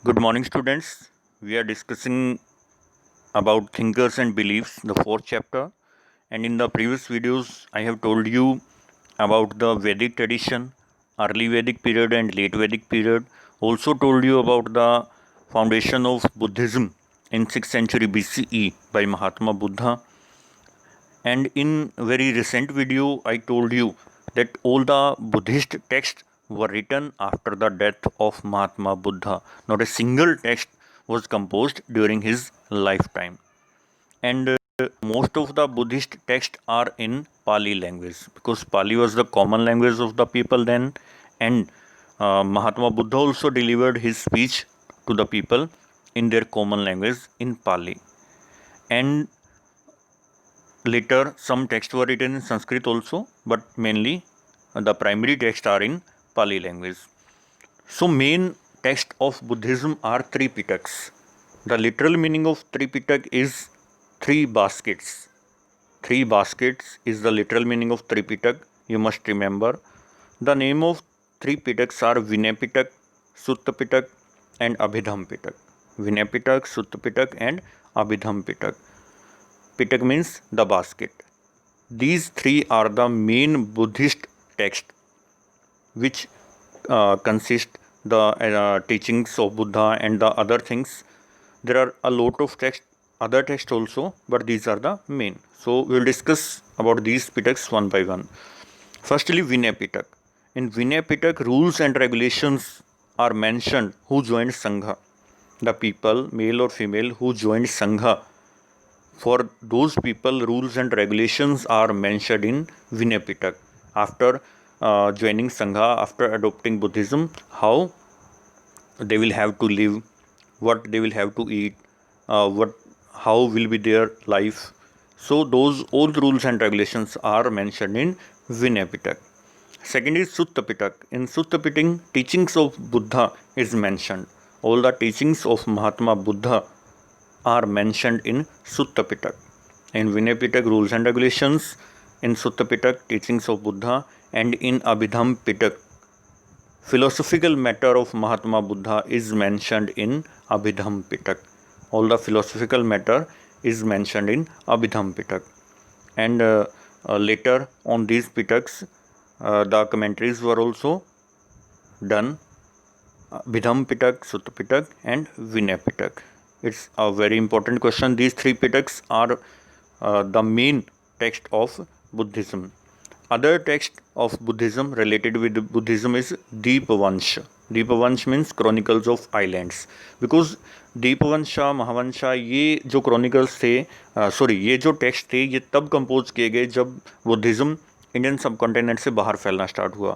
Good morning, students. We are discussing about thinkers and beliefs, the fourth chapter. And in the previous videos, I have told you about the Vedic tradition, early Vedic period, and late Vedic period. Also, told you about the foundation of Buddhism in 6th century BCE by Mahatma Buddha. And in very recent video, I told you that all the Buddhist texts were written after the death of Mahatma Buddha. Not a single text was composed during his lifetime. And most of the Buddhist texts are in Pali language because Pali was the common language of the people then. And Mahatma Buddha also delivered his speech to the people in their common language in Pali. And later, some texts were written in Sanskrit also, but mainly the primary texts are in Pali language. So, main text of Buddhism are three Pitaks. The literal meaning of Tripitak is three baskets. Three baskets is the literal meaning of Tripitak. You must remember. The name of three Pitaks are Vinay Pitak, Sutta Pitak, and Abhidham Pitak. Vinay Pitak, Sutta Pitak, and Abhidham Pitak. Pitak means the basket. These three are the main Buddhist texts which consist the teachings of Buddha and the other things. There are a lot of other texts also, but these are the main. So we will discuss about these Pitaks one by one. Firstly, Vinay Pitak. In Vinay Pitak, rules and regulations are mentioned who joined Sangha. The people, male or female, who joined Sangha. For those people, rules and regulations are mentioned in Vinay Pitak. After joining Sangha, after adopting Buddhism, how they will have to live, what they will have to eat, how will be their life. So those all rules and regulations are mentioned in Vinay Pitak. Second is Sutta Pitak. In Sutta Pitak, teachings of Buddha is mentioned. All the teachings of Mahatma Buddha are mentioned in Sutta Pitak. In Vinay Pitak, rules and regulations. In Sutta Pitak, teachings of Buddha. And in Abhidham Pitak, philosophical matter of Mahatma Buddha is mentioned in Abhidham Pitak. All the philosophical matter is mentioned in Abhidham Pitak. And later on these Pitaks, the commentaries were also done. Abhidham Pitak, Sutta Pitak, and Vinay Pitak. It's a very important question. These three Pitaks are the main text of Buddhism. Other text of Buddhism related with Buddhism is Deepavansha. Deepavansha means Chronicles of Islands. Because दीपवंशा महावंशा ये जो chronicles थे ये जो text थे ये तब compose किए गए जब बुद्धिज़्म इंडियन सब कॉन्टिनेंट से बाहर फैलना स्टार्ट हुआ.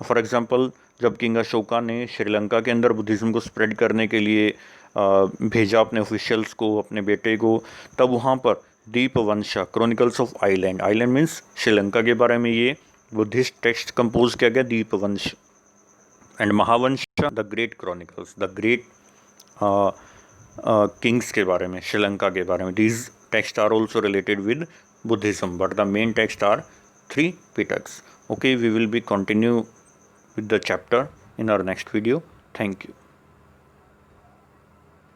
फॉर एग्जांपल, जब किंग अशोका ने श्रीलंका के अंदर बुद्धिज़्म को स्प्रेड करने के लिए भेजा अपने ऑफिशियल्स को, अपने बेटे को, तब वहाँ पर Dipavamsa chronicles of island, island means Sri Lanka के बारे में ये बुद्धिस्ट टेक्स्ट कंपोज किया गया, Dipavamsa. And Mahavamsa the great chronicles, the great kings के बारे में, श्रीलंका के बारे में. These text are also related with Buddhism, but the main text are three Pitaks. Okay, we will be continue with the chapter in our next video. Thank you.